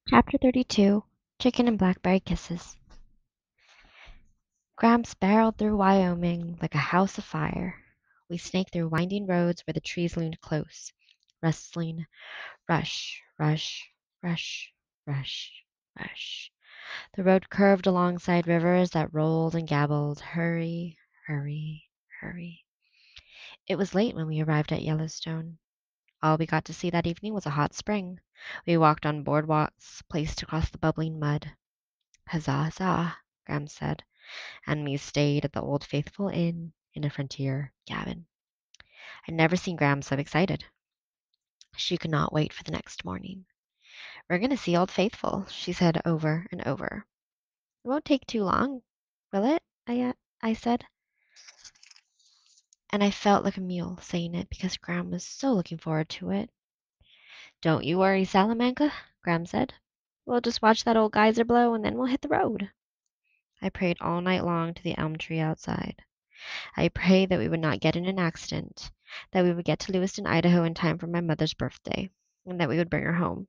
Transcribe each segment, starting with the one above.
Chapter 32 Chicken and Blackberry Kisses. Gramps barreled through Wyoming like a house afire. We snaked through winding roads where the trees loomed close, rustling rush, rush, rush, rush, rush. The road curved alongside rivers that rolled and gabbled, hurry, hurry, hurry. It was late when we arrived at Yellowstone. All we got to see that evening was a hot spring. We walked on boardwalks placed across the bubbling mud. Huzzah, huzzah, Graham said, and we stayed at the Old Faithful Inn in a frontier cabin. I'd never seen Graham so excited. She could not wait for the next morning. We're going to see Old Faithful, she said over and over. It won't take too long, will it? I said, and I felt like a mule saying it because Graham was so looking forward to it. Don't you worry, Salamanca, Graham said. We'll just watch that old geyser blow and then we'll hit the road. I prayed all night long to the elm tree outside. I prayed that we would not get in an accident, that we would get to Lewiston, Idaho in time for my mother's birthday, and that we would bring her home.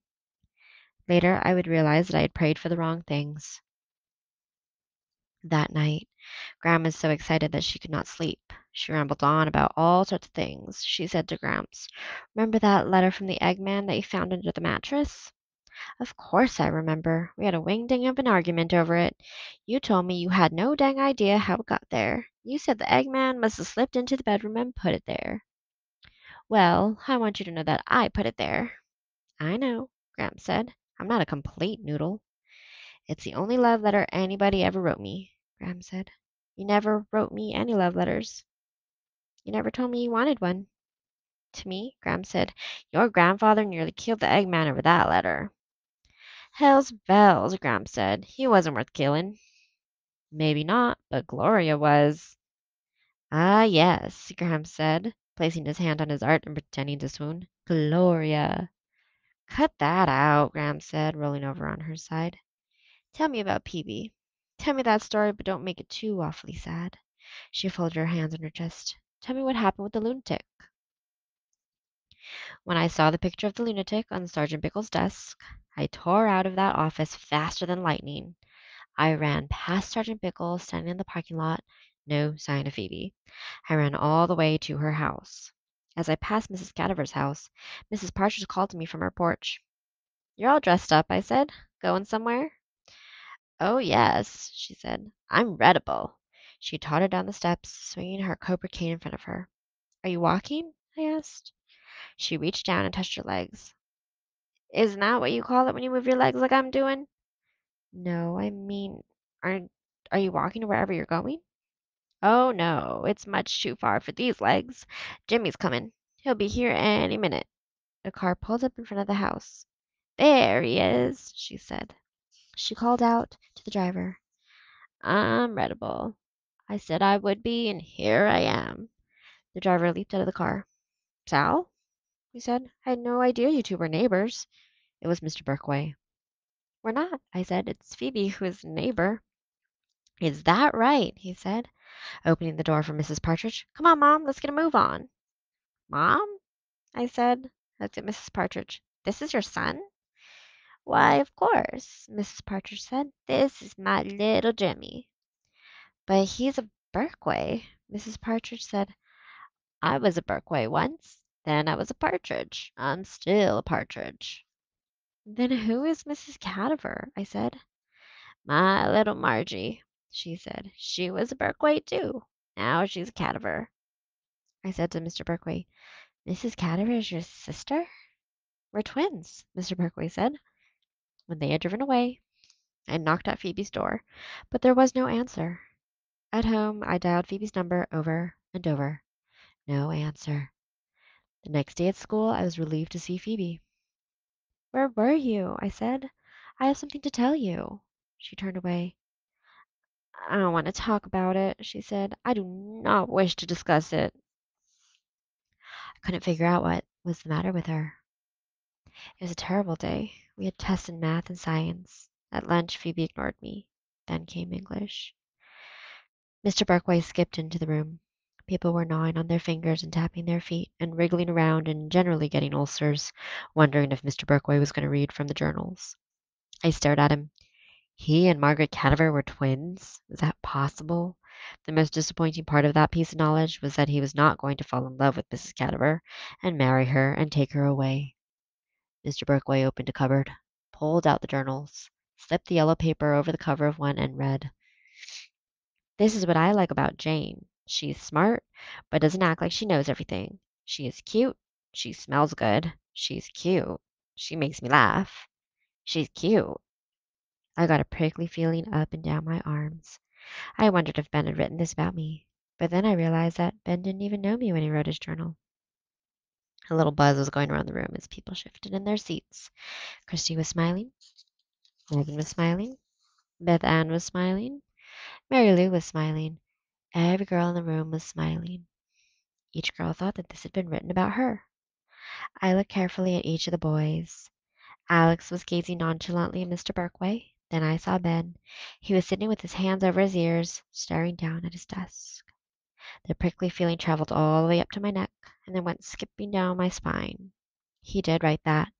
Later, I would realize that I had prayed for the wrong things. That night, Grandma was so excited that she could not sleep. She rambled on about all sorts of things. She said to Gramps, "Remember that letter from the Eggman that you found under the mattress?" "Of course I remember. We had a wing-ding of an argument over it. You told me you had no dang idea how it got there. You said the Eggman must have slipped into the bedroom and put it there." "Well, I want you to know that I put it there." "I know," Gramps said. "I'm not a complete noodle." "It's the only love letter anybody ever wrote me," Graham said. "You never wrote me any love letters. You never told me you wanted one." "To me," Graham said, "your grandfather nearly killed the Eggman over that letter." "Hell's bells," Graham said. "He wasn't worth killing." "Maybe not, but Gloria was." "Ah, yes," Graham said, placing his hand on his heart and pretending to swoon. "Gloria." "Cut that out," Graham said, rolling over on her side. "Tell me about Peavy. Tell me that story, but don't make it too awfully sad." She folded her hands on her chest. "Tell me what happened with the lunatic." When I saw the picture of the lunatic on Sergeant Bickle's desk, I tore out of that office faster than lightning. I ran past Sergeant Bickle standing in the parking lot. No sign of Phoebe. I ran all the way to her house. As I passed Mrs. Cadaver's house, Mrs. Partridge called to me from her porch. "You're all dressed up," I said. "Going somewhere?" "Oh, yes," she said. "I'm readable." She tottered down the steps, swinging her cobra cane in front of her. "Are you walking?" I asked. She reached down and touched her legs. "Isn't that what you call it when you move your legs like I'm doing?" "No, I mean, are are you walking to wherever you're going?" "Oh, no, it's much too far for these legs. Jimmy's coming. He'll be here any minute." A car pulled up in front of the house. "There he is," she said. She called out to the driver. "I'm readable. I said I would be, and here I am." The driver leaped out of the car. "Sal?" he said. "I had no idea you two were neighbors." It was Mr. Berkway. "We're not," I said. "It's Phoebe who is a neighbor." "Is that right?" he said, opening the door for Mrs. Partridge. "Come on, Mom, let's get a move on." "Mom?" I said. Looked at Mrs. Partridge. "This is your son?" "Why, of course," Mrs. Partridge said. "This is my little Jimmy." "But he's a Berkway," Mrs. Partridge said. "I was a Berkway once. Then I was a partridge. I'm still a partridge." "Then who is Mrs. Cadaver?" I said. "My little Margie," she said. "She was a Berkway too. Now she's a Cadaver." I said to Mr. Berkway, "Mrs. Cadaver is your sister?" "We're twins," Mr. Berkway said. When they had driven away, I knocked at Phoebe's door, but there was no answer. At home, I dialed Phoebe's number over and over. No answer. The next day at school, I was relieved to see Phoebe. "Where were you?" I said. "I have something to tell you." She turned away. "I don't want to talk about it," she said. "I do not wish to discuss it." I couldn't figure out what was the matter with her. It was a terrible day. We had tests in math and science. At lunch, Phoebe ignored me. Then came English. Mr. Berkway skipped into the room. People were gnawing on their fingers and tapping their feet and wriggling around and generally getting ulcers, wondering if Mr. Berkway was going to read from the journals. I stared at him. He and Margaret Cadaver were twins? Was that possible? The most disappointing part of that piece of knowledge was that he was not going to fall in love with Mrs. Cadaver and marry her and take her away. Mr. Berkway opened a cupboard, pulled out the journals, slipped the yellow paper over the cover of one, and read, "This is what I like about Jane. She's smart, but doesn't act like she knows everything. She is cute. She smells good. She's cute. She makes me laugh. She's cute." I got a prickly feeling up and down my arms. I wondered if Ben had written this about me, but then I realized that Ben didn't even know me when he wrote his journal. A little buzz was going around the room as people shifted in their seats. Christy was smiling. Morgan was smiling. Beth Ann was smiling. Mary Lou was smiling. Every girl in the room was smiling. Each girl thought that this had been written about her. I looked carefully at each of the boys. Alex was gazing nonchalantly at Mr. Berkway. Then I saw Ben. He was sitting with his hands over his ears, staring down at his desk. The prickly feeling traveled all the way up to my neck and then went skipping down my spine. He did write that,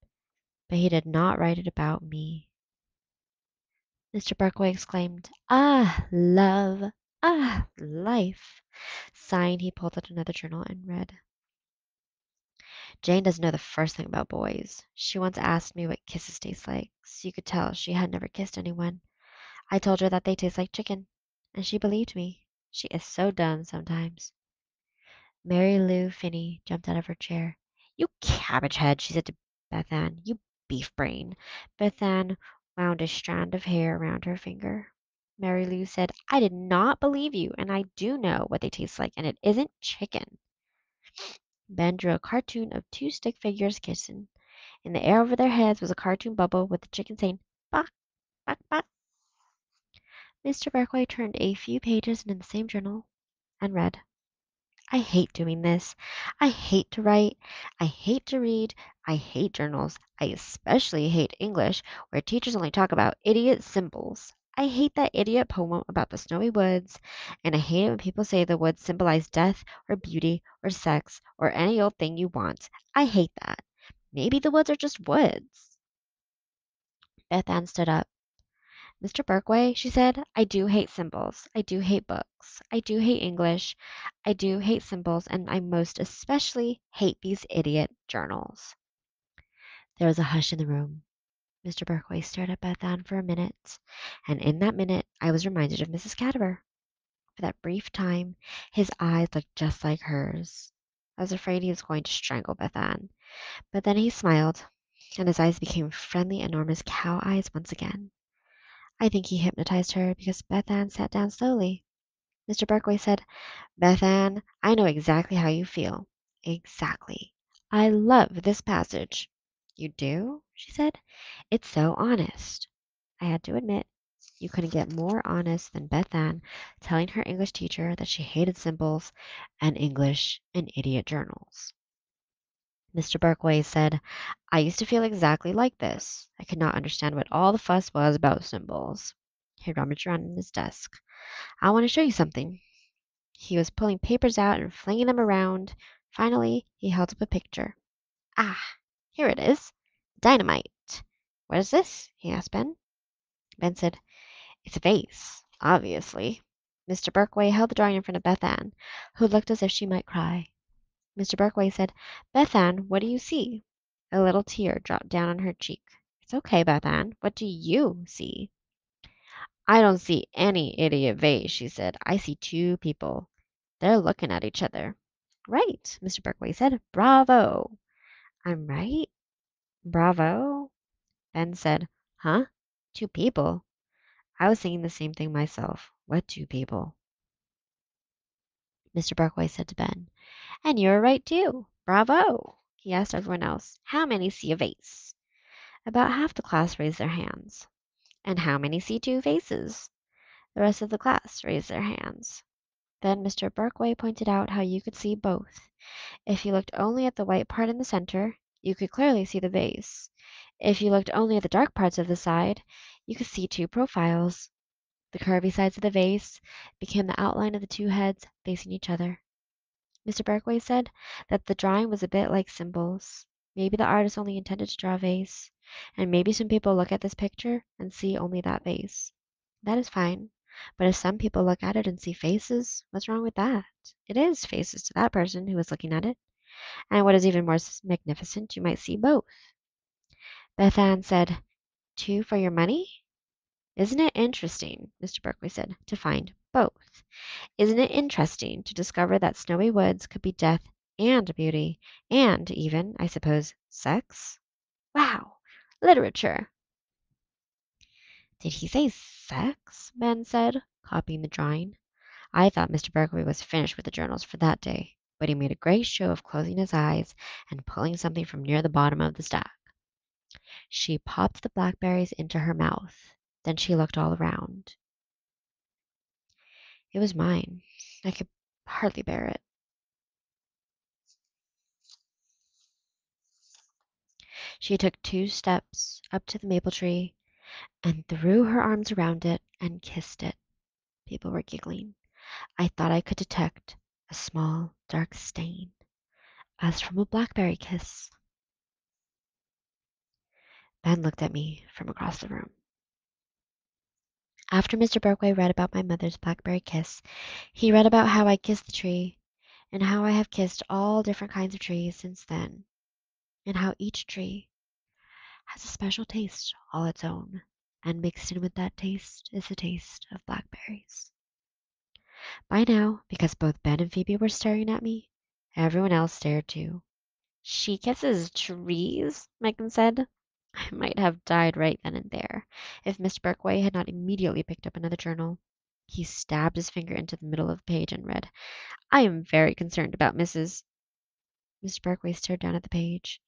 but he did not write it about me. Mr. Berkway exclaimed, "Ah, love! Ah, life!" Sighing, he pulled out another journal and read, "Jane doesn't know the first thing about boys. She once asked me what kisses taste like, so you could tell she had never kissed anyone. I told her that they taste like chicken, and she believed me. She is so dumb sometimes." Mary Lou Finney jumped out of her chair. "You cabbage head," she said to Beth Ann. "You beef brain." Beth Ann wound a strand of hair around her finger. Mary Lou said, "I did not believe you, and I do know what they taste like, and it isn't chicken." Ben drew a cartoon of two stick figures kissing. In the air over their heads was a cartoon bubble with the chicken saying, "Bok, bok, bok." Mr. Berkway turned a few pages in the same journal and read, "I hate doing this. I hate to write. I hate to read. I hate journals. I especially hate English, where teachers only talk about idiot symbols. I hate that idiot poem about the snowy woods, and I hate it when people say the woods symbolize death or beauty or sex or any old thing you want. I hate that. Maybe the woods are just woods." Beth Ann stood up. "Mr. Berkway," she said, "I do hate symbols. I do hate books. I do hate English. I do hate symbols, and I most especially hate these idiot journals." There was a hush in the room. Mr. Berkway stared at Beth Ann for a minute, and in that minute I was reminded of Mrs. Cadaver. For that brief time his eyes looked just like hers. I was afraid he was going to strangle Beth Ann, but then he smiled, and his eyes became friendly, enormous cow eyes once again. I think he hypnotized her because Beth Ann sat down slowly. Mr. Berkway said, "Beth Ann, I know exactly how you feel. Exactly. I love this passage." "You do?" she said. "It's so honest." I had to admit, you couldn't get more honest than Beth Ann telling her English teacher that she hated symbols and English and idiot journals. Mr. Berkway said, "I used to feel exactly like this. I could not understand what all the fuss was about symbols." He rummaged around in his desk. "I want to show you something." He was pulling papers out and flinging them around. Finally, he held up a picture. "Ah, here it is. Dynamite." "What is this?" he asked Ben. Ben said, "It's a vase, obviously." Mr. Berkway held the drawing in front of Beth Ann, who looked as if she might cry. Mr. Berkway said, "Beth Ann, what do you see?" A little tear dropped down on her cheek. "It's okay, Beth Ann. What do you see?" "I don't see any idiot vase," she said. "I see two people. They're looking at each other." "Right," Mr. Berkway said. "Bravo." "I'm right? Bravo?" Ben said, "Huh? Two people?" I was thinking the same thing myself. What two people? Mr. Berkway said to Ben, "And you're right too. Bravo." He asked everyone else, "How many see a vase?" About half the class raised their hands. "And how many see two faces?" The rest of the class raised their hands. Then Mr. Berkway pointed out how you could see both. If you looked only at the white part in the center, you could clearly see the vase. If you looked only at the dark parts of the side, you could see two profiles. The curvy sides of the vase became the outline of the two heads facing each other. Mr. Berkway said that the drawing was a bit like symbols. Maybe the artist only intended to draw a vase, and maybe some people look at this picture and see only that vase. That is fine. But if some people look at it and see faces, what's wrong with that? It is faces to that person who is looking at it. And what is even more magnificent, you might see both. Beth Ann said, Two for your money? Isn't it interesting, Mr. Berkeley said, to find both? Isn't it interesting to discover that snowy woods could be death and beauty, and even, I suppose, sex? Wow! Literature! Did he say sex? Ben said, copying the drawing. I thought Mr. Berkeley was finished with the journals for that day, but he made a great show of closing his eyes and pulling something from near the bottom of the stack. She popped the blackberries into her mouth. Then she looked all around. It was mine. I could hardly bear it. She took 2 steps up to the maple tree and threw her arms around it and kissed it. People were giggling. I thought I could detect a small, dark stain, as from a blackberry kiss. Ben looked at me from across the room. After Mr. Berkway read about my mother's blackberry kiss, he read about how I kissed the tree, and how I have kissed all different kinds of trees since then, and how each tree has a special taste all its own, and mixed in with that taste is the taste of blackberries. By now, because both Ben and Phoebe were staring at me, everyone else stared too. She kisses trees, Megan said. I might have died right then and there if Mr. Berkway had not immediately picked up another journal. He stabbed his finger into the middle of the page and read, I am very concerned about Mrs. Mr. Berkway stared down at the page.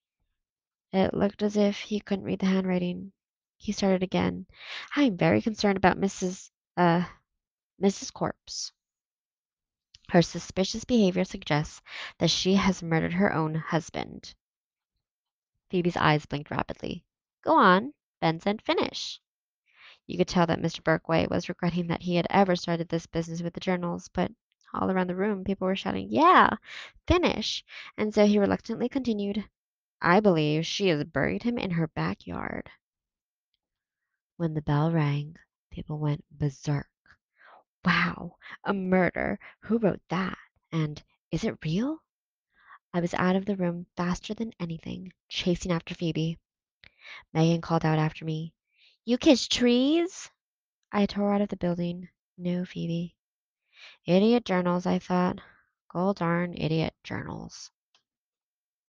It looked as if he couldn't read the handwriting. He started again. I am very concerned about Mrs. Corpse. Her suspicious behavior suggests that she has murdered her own husband. Phoebe's eyes blinked rapidly. Go on, Ben said. Finish. You could tell that Mr. Berkway was regretting that he had ever started this business with the journals, but all around the room people were shouting, Yeah, finish. And so he reluctantly continued, I believe she has buried him in her backyard. When the bell rang, people went berserk. Wow, a murder! Who wrote that? And is it real? I was out of the room faster than anything, chasing after Phoebe. Megan called out after me, You kiss trees? I tore out of the building. No, Phoebe. Idiot journals, I thought. Gold darn idiot journals.